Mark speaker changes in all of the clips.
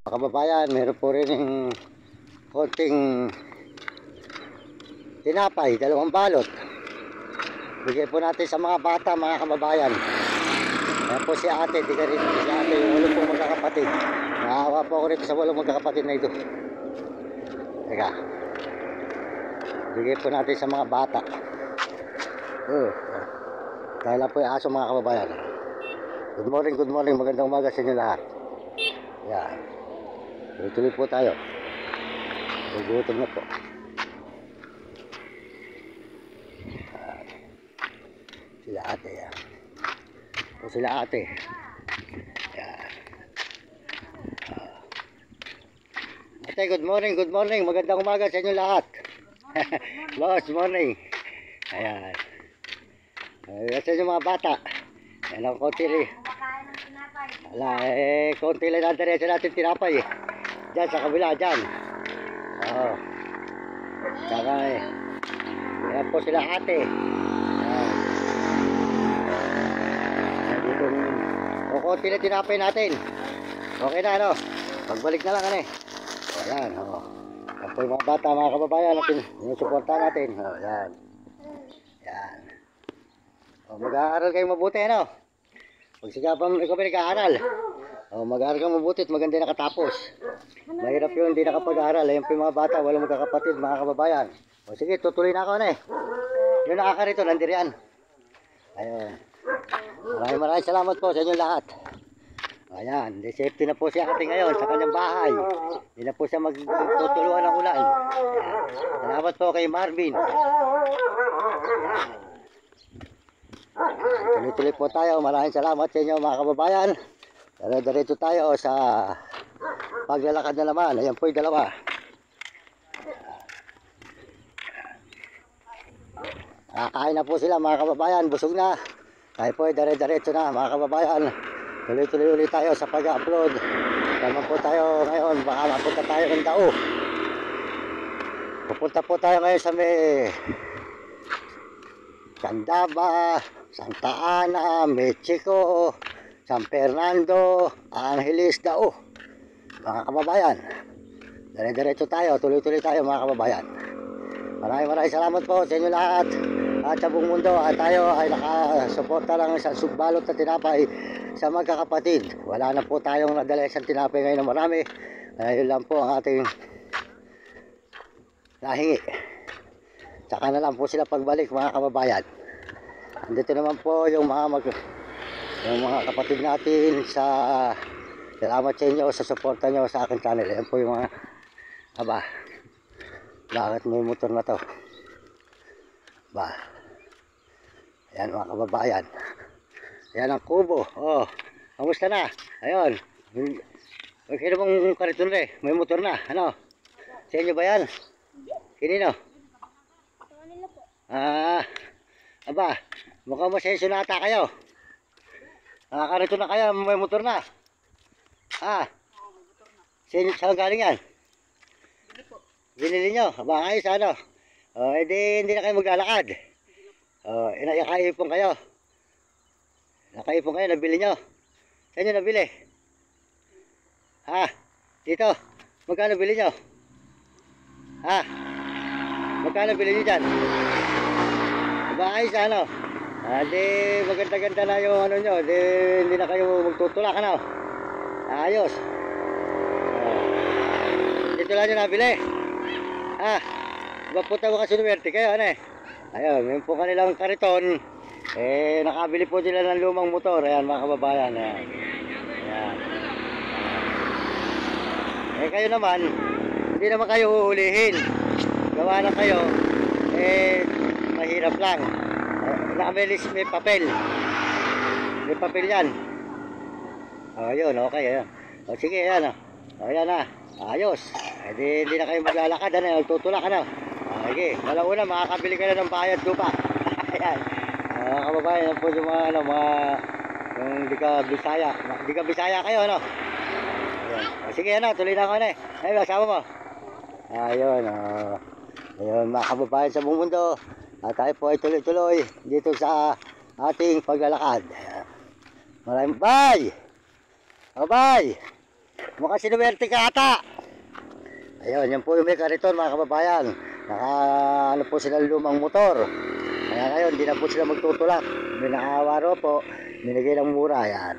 Speaker 1: Mga kababayan, meron po rin yung konting tinapay, 2 balot. Bigay po natin sa mga bata, mga kababayan. Ayan po si ate, si ate, yung 8 pong magkakapatid. Naawa po ako rito sa 8 magkakapatid na ito. Teka, bigay po natin sa mga bata. Dahil lang po yung aso, mga kababayan. Good morning, magandang umaga sa inyo lahat. Yan, tuloy po tayo. Gugutom na po. Sila ate yan. O sila ate. Yan. Ate, good morning, magandang umaga sa inyo lahat. Boss, morning. Ayan. Sa inyo mga bata. Yan ang konti rin. Wala, konti lang na diretso natin tinapay eh. Diyan sa kabila, diyan. Oo. Saka ayan po sila ate. Dito o konti lang tinapay natin. Okay na ano. Pagbalik na lang ano eh. Ayan, oo. Yan po yung mga bata, mga kababayan natin. Sinusuporta natin. O, yan. Yan. O, mag-aaral kayo mabuti ano. Pagsikapan ikaw ba nag-aaral? O, mag-aaral ka mabuti at maganda nakatapos. Mahirap yun, hindi nakapag-aaral. Ayan po yung mga bata, walang magkakapatid, mga kababayan. O sige, tutuloy na ako na eh. Yung nakakarito, nandirian. Ayun. Maraming salamat po sa inyo lahat. Ayan, safety na po siya ate ngayon sa kanyang bahay. Hindi na po siya magtutuluan ng ulan. Ayan. Salamat po kay Marvin. Tuloy-tuloy po tayo. Maraming salamat sa inyo mga kababayan. Diretso tayo sa paglalakad na naman. Ayan po yung dalawa. Kakain na po sila mga kababayan. Busog na. Tayo po diretso na mga kababayan. Tuloy-tuloy ulit tayo sa pag-upload. Tama po tayo ngayon. Baka mapunta tayo ng Dao. Pupunta po tayo ngayon sa may Candaba, Santa Ana, Mexico, San Fernando, Angeles, Dao. Mga kababayan, dire-diretso tayo, tuloy-tuloy tayo mga kababayan. Maraming salamat po sa inyo lahat at sa buong mundo. At tayo ay nakasuporta lang sa sugbalot na tinapay sa magkakapatid. Wala na po tayong nadala isang tinapay ngayon na marami. Ayun lang po ang ating nahingi. Tsaka na lang po sila pagbalik mga kababayan. Andito naman po yung mga kapatid natin sa salamat sa inyo sa suporta nyo sa aking channel. Ayan po yung mga bakit may motor na to ayan mga kababayan. Ayan ang kubo. Oh, kamusta na? Ayun. Okay na bang kariton na eh? May motor na. Ano? Sa inyo ba yan? Kinino? Mukhang masenso na ata kayo. Nakakarito na kayo, may motor na. Saan galing yan? Binili nyo? Ayos ano? Edi hindi na kayo maglalakad. Nakaipon kayo. Nabili nyo. Saan nyo nabili? Dito. Magkano bili nyo? Magkano bili nyo dyan? Ayos ano? Di maganda-ganda na yung ano nyo. Di hindi na kayo magtutulak ano? Ayos. Dito lang nyo nabili. Mapunta mo kasi nuwerte kayo ano eh. Ayun, yun po kanilang kariton. Nakabili po sila ng lumang motor. Ayan mga kababayan. Ayan. Kayo naman, hindi naman kayo huhulihin. Gawa na kayo, mahirap lang. May papel. May papel yan. Ayun, okay. Ayan. Sige, ayan. Ayan na. Ayos. Hindi na kayo maglalakad. Tutulak ano. Okay. Una, makakabili ka na ng bayad lupa. Ayan. Kababayan, yan po yung mga yung di ka Bisaya kayo, ano? Ayan. Sige, tuloy na ako na eh. Ayun, asawa mo. Ayun, ayun, mga kababayan sa buong mundo. At tayo po ay tuloy-tuloy dito sa ating paglalakad. Maraming bye! Bye! Mukhang sinuwerte ka ata. Ayun, yan po yung may kariton mga kababayan. Ano po sila lumang motor. Kaya ngayon, hindi na po sila magtutulak. May nakawaro po, binigay ng mura. Yan.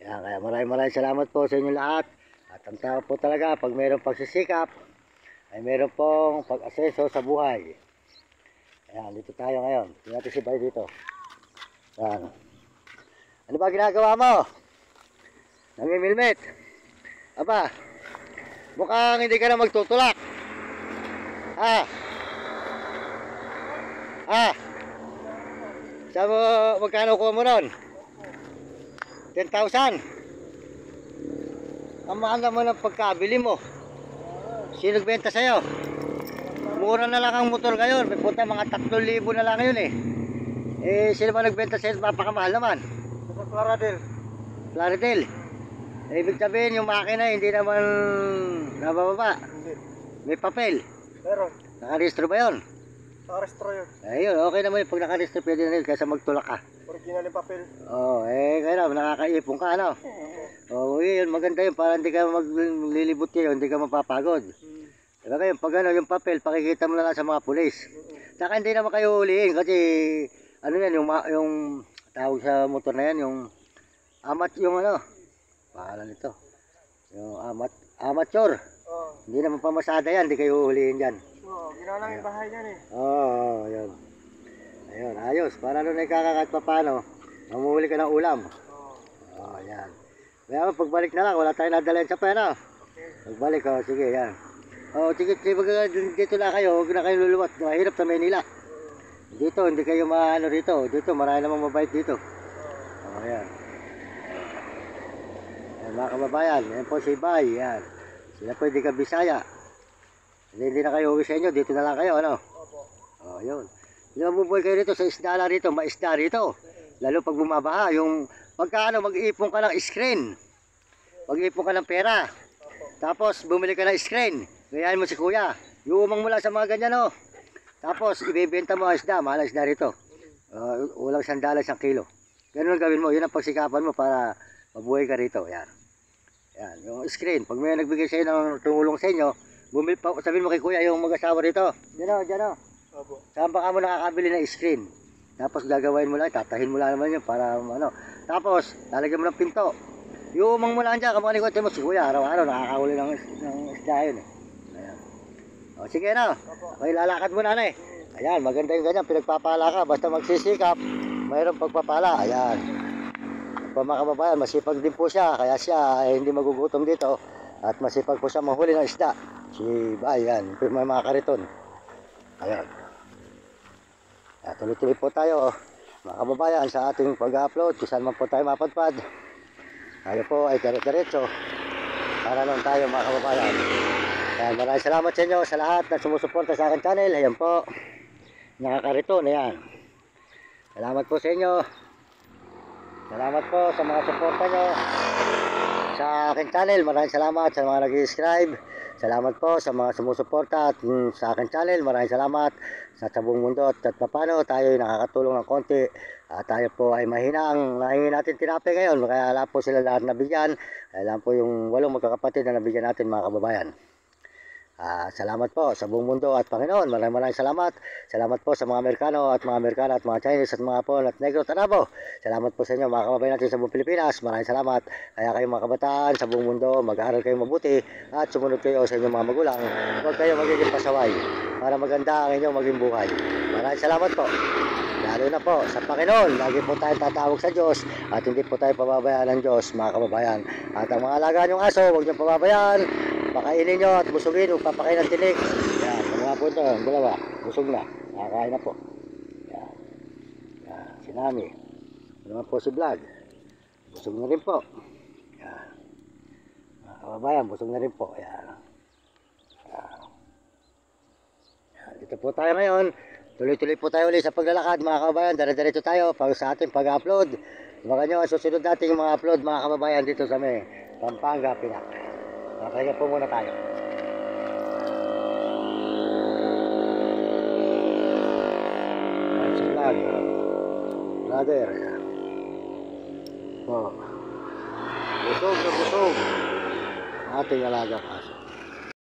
Speaker 1: Kaya maraming salamat po sa inyo lahat. At ang tao po talaga, pag mayroong pagsisikap, ay mayroon pong pag-aseso sa buhay. Ayan, dito tayo ngayon. Tingnan natin si Bay dito. Ayan. Ano ba ginagawa mo? Namimilmit. Aba, mukhang hindi ka na magtutulak. Ha? Ha? Saan mo, magkano kuha mo ron? 10,000. Ang mahal naman ng pagkabili mo. Sino nagbenta sa'yo? Mura na lang ang motor ngayon. May puta mga 3,000 na lang ngayon eh. Eh, sino ba nagbenta sa'yo? Papakamahal naman.
Speaker 2: Sa Claradel.
Speaker 1: Claradel. Eh, ibig sabihin yung makina hindi naman nabababa.
Speaker 2: Hindi.
Speaker 1: May papel.
Speaker 2: Meron.
Speaker 1: Nakarehistro ba yun?
Speaker 2: Sa-arestro yun.
Speaker 1: Ayun, okay naman yun. Pag nakarehistro pwede na yun kaysa magtulak ka.
Speaker 2: Original yung papel.
Speaker 1: Oo, kaya na, nakakaipon ka, ano? Oo, yun, maganda yun. Para hindi ka maglilibot yun, hindi ka mapapagod. Diba kayo, pag ano, yung papel, pakikita mo na lang sa mga pulis. Saka hindi naman kayo huliin kasi, ano yan, yung tawag sa motor na yan, yung yung ano, pangalan nito, yung amateur. Hindi naman pamasada yan, hindi kayo huliin dyan.
Speaker 2: Oo, ginawa lang yung bahay niyan eh.
Speaker 1: Oo, yun. Ayun, ayos. Para nun ay kakakat pa paano, mamuhuli ka ng ulam. Oo, yan. Kaya pagbalik na lang, wala tayong nadalayan sa pera. Pagbalik, sige, yan. Sige, dito na kayo, huwag na kayo luluwat. Mahirap sa Maynila. Dito, hindi kayo maano rito. Dito, marami namang mabait dito. Yan. Ayan, mga kababayan, yan po si Bay, yan. Sila po hindi ka Bisaya. Hindi na kayo uwi sa inyo, dito na lang kayo, ano? Opo. Yun. Hindi mabubuhay kayo rito sa isda na rito, maisda rito. Lalo pag bumabaha, yung pagka mag-ipon ka ng screen. Mag-ipon ka ng pera. Tapos bumili ka ng screen. Gayahin mo si kuya. Iumang mo lang sa mga ganyan, no? Tapos ibebenta mo ang isda, mahal ang isda rito. Ulang $100 ang kilo. Ganun ang gawin mo, yun ang pagsikapan mo para mabuhay ka rito. Yan. Yan, yung screen. Pag may nagbigay sa'yo ng tumulong sa inyo, sabihin mo kay kuya yung mag-asawa rito. Diyan o.
Speaker 2: Opo.
Speaker 1: Saan ba ka mo nakakabili ng screen? Tapos gagawin mo lang, tatahin mo lang naman yun para ano. Tapos, lalagyan mo ng pinto. Iumang mo lang dyan, kamukha ni Kuya mo si kuya, araw-araw nakakahuli ng isda yun eh. Ayan. Sige na, okay, lalakad mo na eh. Ayan, maganda yung ganyan, pinagpapala ka, basta magsisikap, mayroong pagpapala. Ayan. Mga kababayan, masipag din po siya, kaya siya hindi magugutom dito. At masipag po siya mahuli ng isda. Si Bayan, may mga kariton. Ayan. Tuloy-tuloy po tayo, mga kababayan, sa ating pag-upload. Kung saan man po tayo mapadpad, tayo po ay dire-diretso para lang tayo, mga kababayan. Ayan, maraming salamat sa inyo sa lahat na sumusuporta sa aking channel. Ayan po, nakakariton. Ayan. Salamat po sa inyo. Salamat po sa mga suporta nyo sa aking channel. Maraming salamat sa mga nag-subscribe. Salamat po sa mga sumusuporta at sa aking channel. Maraming salamat sa buong mundo at paano tayo ay nakakatulong ng konti. Tayo po ay mahina natin tinapay ngayon. Kaya wala po sila lahat nabigyan. Kaya lang po yung 8 magkakapatid na nabigyan natin, mga kababayan. Salamat po sa buong mundo at Panginoon. Maraming salamat. Salamat po sa mga Amerikano at mga Amerikana at mga Chinese at mga Hapon at Negro at Arabo. Salamat po sa inyo, mga kababayan natin sa buong Pilipinas. Maraming salamat. Kaya kayong mga kabataan sa buong mundo, mag-aaral kayong mabuti at sumunod kayo sa inyong mga magulang. Huwag kayong magiging pasaway para maganda ang inyong maging buhay. Maraming salamat po. Lalo na po sa Panginoon, lagi po tayong tatawag sa Diyos at hindi po tayo pababayaan ng Diyos, mga kababayan. At ang mga alagaan yung aso, huwag niyo pababayaan. Pakainin nyo at busugin, huwag papakain ng tinik. Yan, mga po ito, dalawa, busog na. Nakakain na po. Yan. Yan, si Nami. Ano naman po si Vlog. Busog na rin po. Yan. Mga kababayan, busog na rin po. Yan. Yan. Yan. Dito po tayo ngayon. Tuloy-tuloy po tayo ulit sa paglalakad, mga kababayan. Dire-diretso tayo pag sa ating pag-upload. Baka nyo, susunod natin yung mga upload, mga kababayan, dito sa Pampanga, Pinak. Kaya po muna tayo. Sa vlog. Brother. Oh. busog na busog. Ating alagang aso.